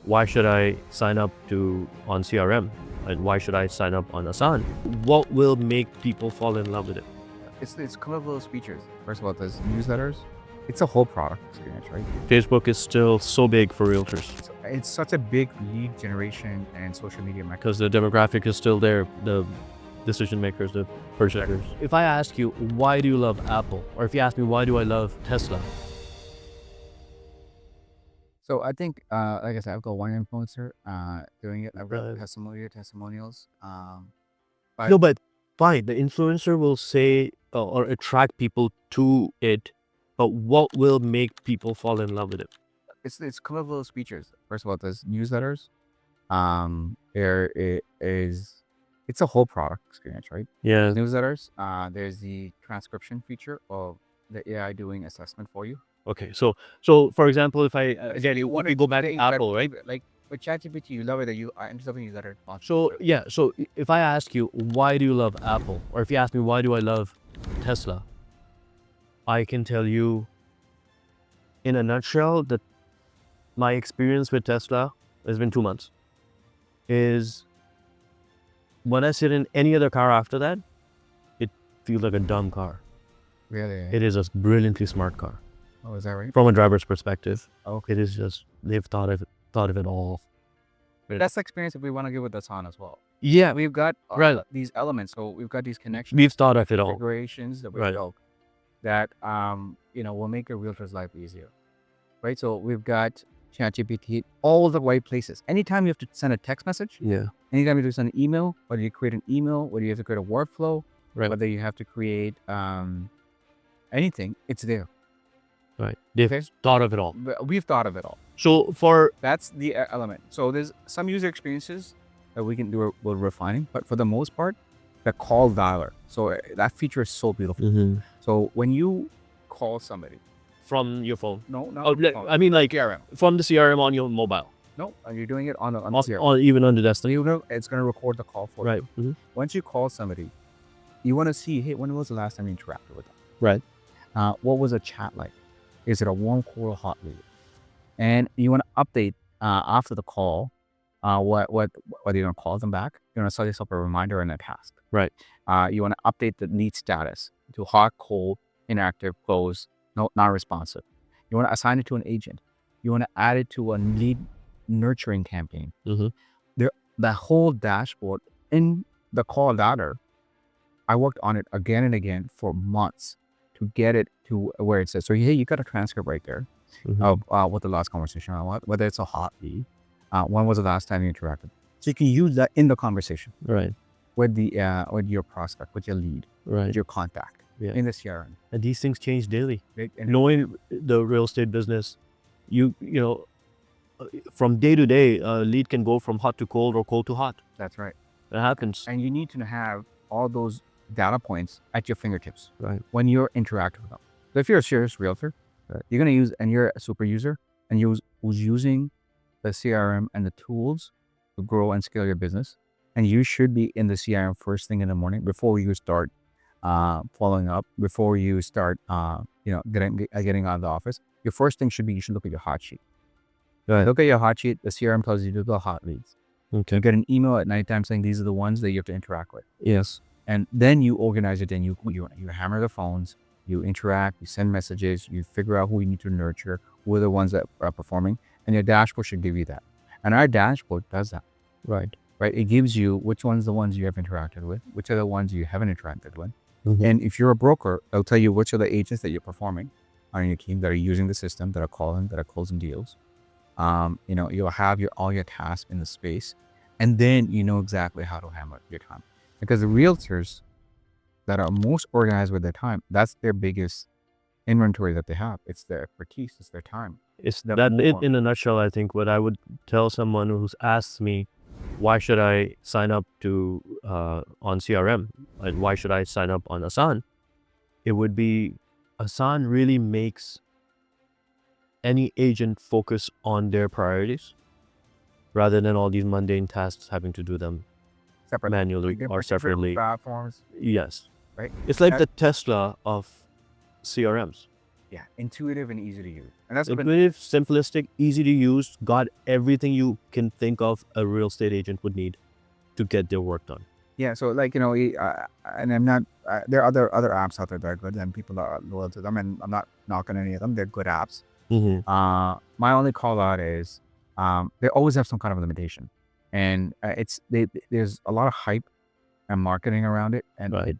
why should I sign up on CRM? And why should I sign up on Asan? What will make people fall in love with it? It's a couple of those features. First of all, there's newsletters. It's a whole product experience, right? Facebook is still so big for realtors It's such a big lead generation and social media mechanism. because the demographic is still there, the decision makers, the purchasers. If I ask you, why do you love Apple? Or if you ask me, why do I love Tesla? So I think, like I said, I've got one influencer doing it. I've got Right. testimonials. No, but fine, the influencer will say or attract people to it, but what will make people fall in love with it? It's a couple of those features. First of all, there's newsletters. It's a whole product experience, right? Yeah. Newsletters. There's the transcription feature of the AI doing assessment for you. Okay. So for example, if I again, want we go back to Apple, right? Like with ChatGPT, you love it that you end up in newsletter. So yeah. So if I ask you, why do you love Apple? Or if you ask me, why do I love Tesla? I can tell you in a nutshell that my experience with Tesla has been 2 months. Is when I sit in any other car after that, it feels like a dumb car. Really? It is a brilliantly smart car. Oh, is that right? From a driver's perspective. Okay. It is just, they've thought of it all. That's the experience that we want to give with Asan as well. Yeah, We've got right. these elements. So we've got these connections, We've thought of it all. configurations that we've Right. built that will make a realtor's life easier. Right? So we've got ChatGPT, all the right places. Anytime you have to send a text message, Yeah. anytime you have to send an email, whether you create an email, whether you have to create a workflow, Right. whether you have to create anything, it's there. Right. They've Okay. thought of it all. But we've thought of it all. So for That's the element. So there's some user experiences that we can do with refining, but for the most part, the call dialer. So that feature is so beautiful. So when you call somebody, from your phone. no, I mean, like CRM. from the CRM on your mobile, No, you're doing it on the CRM. or even on the So desktop. it's going to record the call for Right. you. Once you call somebody, you want to see, hey, when was the last time you interacted with them? Right. What was a chat like? Is it a warm, cold, or hot lead? And you want to update after the call. Whether you're going to call them back, you're going to set yourself a reminder and a task. Right. You want to update the lead status to hot, cold, inactive, closed, not responsive. You want to assign it to an agent. You want to add it to a lead nurturing campaign. The whole dashboard in the call ladder, I worked on it again and again for months to get it to where it says, so hey, you got a transcript right there of what the last conversation was, whether it's a hot lead, when was the last time you interacted. So you can use that in the conversation Right. with your prospect, with your lead, Right. with your contact in the CRM. And these things change daily. Right? And Knowing the real estate business, you know, from day to day, a lead can go from hot to cold or cold to hot. that's right. That happens. And you need to have all those data points at your fingertips Right. when you're interacting with them. So if you're a serious realtor, you're going to use, and you're a super user, and who's using the CRM and the tools to grow and scale your business, and you should be in the CRM first thing in the morning before you start following up, before you start getting out of the office. Your first thing should be, you should look at your hot sheet. Look at your hot sheet. The CRM tells you to do the hot leads. Okay. You get an email at nighttime saying these are the ones that you have to interact with. Yes. And then you organize it, and you hammer the phones, you interact, you send messages, you figure out who you need to nurture, who are the ones that are performing, and your dashboard should give you that. And our dashboard does that. Right. It gives you which ones the ones you have interacted with, which are the ones you haven't interacted with. Mhm. And if you're a broker, it'll tell you which are the agents that you're performing on your team that are using the system, that are calling, that are closing deals. You'll have all your tasks in the space, and then you know exactly how to handle your time. Because the realtors that are most organized with their time, that's their biggest inventory that they have. It's their expertise, it's their time. It's The that more- in a nutshell. I think what I would tell someone who's asked me, why should I sign up on CRM, and why should I sign up on Asan? It would be, Asan really makes any agent focus on their priorities rather than all these mundane tasks having to do them separate manually or separately. platforms. Yes. Right. It's like And- the Tesla of CRMs. Yeah, intuitive and easy to use. And that's been, Intuitive, simplistic, easy to use, got everything you can think of a real estate agent would need to get their work done. yeah. So like, and I'm not, there are other apps out there that are good and people are loyal to them, and I'm not knocking any of them. They're good apps. My only call out is, they always have some kind of limitation, and there's a lot of hype and marketing around it, and Right. it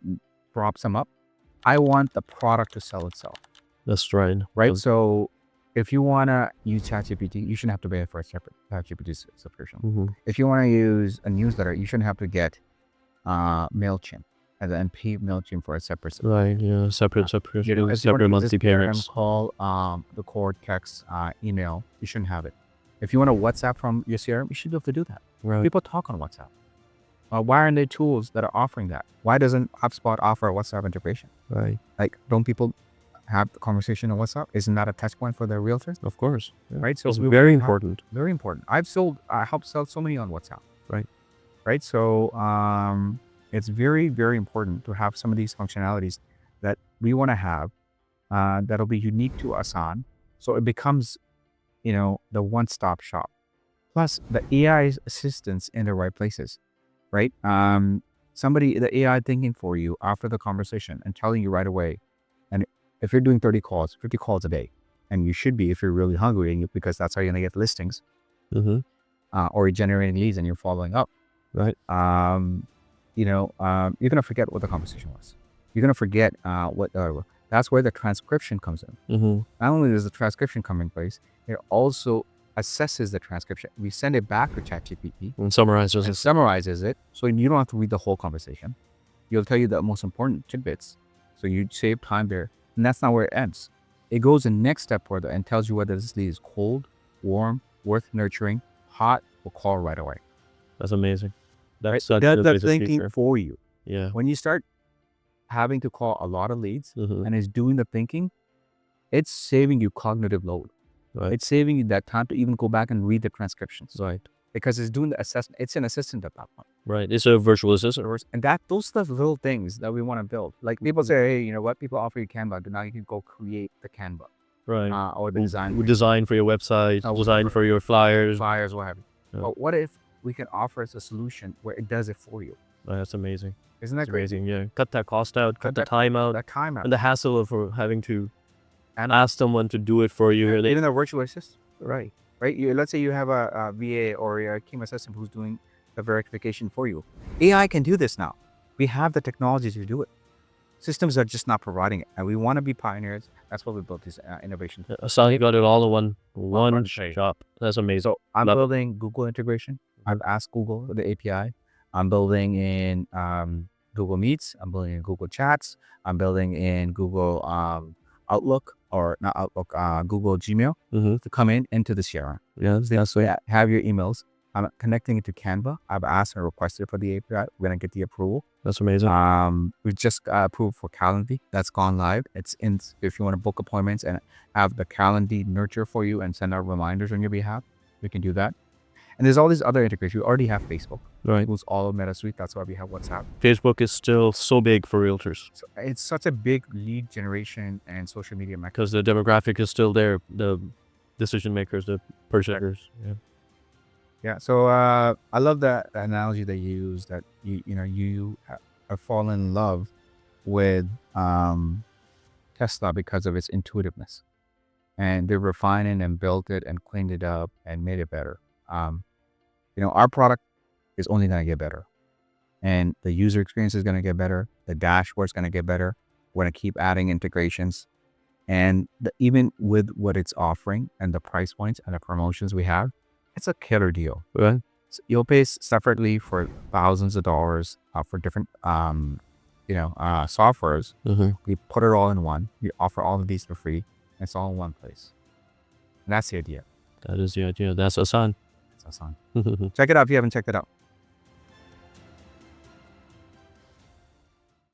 props them up. I want the product to sell itself, That's right. right? So if you want to use ChatGPT, you shouldn't have to pay for a separate ChatGPT subscription. If you want to use a newsletter, you shouldn't have to get MailChimp and pay MailChimp for a separate Right. Yeah. Separate if you want to separate use monthly this CRM payments. call, the core text, email, you shouldn't have it. If you want to WhatsApp from your CRM, you should be able to do that. Right. People talk on WhatsApp. Why aren't there tools that are offering that? Why doesn't HubSpot offer a WhatsApp integration? Right. Like, don't people have the conversation on WhatsApp? Isn't that a touch point for their realtors? Of course. Yeah. Right. So It's very important. Very important. I helped sell so many on WhatsApp. Right. Right. So it's very, very important to have some of these functionalities that we want to have that'll be unique to Asan. So it becomes, the one-stop shop. Plus the AI assistance in the right places. Right. The AI thinking for you after the conversation and telling you right away. And if you're doing 50 calls a day, and you should be if you're really hungry, because that's how you're going to get listings, or you're generating leads and you're following up. Right. You're going to forget what the conversation was. You're going to forget that's where the transcription comes in. Not only does the transcription come in place, it also assesses the transcription. We send it back to ChatGPT And summarizes it. so you don't have to read the whole conversation. You'll tell you the most important tidbits, so you save time there. And that's not where it ends. It goes the next step further and tells you whether this lead is cold, warm, worth nurturing, hot, or call right away. That's amazing. That's such a basic thinking feature. for you. Yeah. When you start having to call a lot of leads And and it's doing the thinking, it's saving you cognitive load. right. It's saving you that time to even go back and read the transcriptions, Right. because it's doing the assessment. It's an assistant at that point. Right. It's a virtual assistant. And those are the little things that we want to build. Like people say, hey, you know what? People offer you Canva. Now you can go create the Canva, Right. or the design, Design for your website, design for your flyers. flyers, what have you. Yeah. But what if we can offer us a solution where it does it for you? Right, that's amazing. Isn't that That's crazy? amazing. Yeah. Cut that cost out, cut the that- time out, That time out. and the hassle of having to ask someone to do it for you. Even the virtual assistant. Right. Let's say you have a VA or a team assistant who's doing the verification for you. AI can do this now. We have the technology to do it. Systems are just not providing it, and we want to be pioneers. That's why we built this innovation. Asan got it all in one place. shop. That's amazing. So I'm Love it. building Google integration. I've asked Google the API. I'm building in Google Meets. I'm building in Google Chats. I'm building in Google Outlook, or not Outlook, Google Gmail to come into the CRM. Yeah. So yeah, have your emails. I'm connecting it to Canva. I've asked and requested for the API. We're gonna get the approval. That's amazing. We just got approved for Calendly. That's gone live. It's in. If you want to book appointments and have the Calendly nurture for you and send out reminders on your behalf, you can do that. And there's all these other integrations. We already have Facebook, Right. who's all of Meta Suite. That's why we have WhatsApp. Facebook is still so big for realtors So it's such a big lead generation and social media mechanism. because the demographic is still there. The decision makers, the purchasers. Yeah. Yeah. So I love that analogy that you use, that you have fallen in love with Tesla because of its intuitiveness, and they refined it and built it and cleaned it up and made it better. Our product is only going to get better, and the user experience is going to get better. The dashboard is going to get better. We're going to keep adding integrations, and even with what it's offering and the price points and the promotions we have, it's a killer deal. Right. So you'll pay separately for thousands of dollars for different, softwares. We put it all in one. We offer all of these for free. It's all in one place. And that's the idea. That is the idea. That's Asan. It's Asan. Check it out if you haven't checked it out.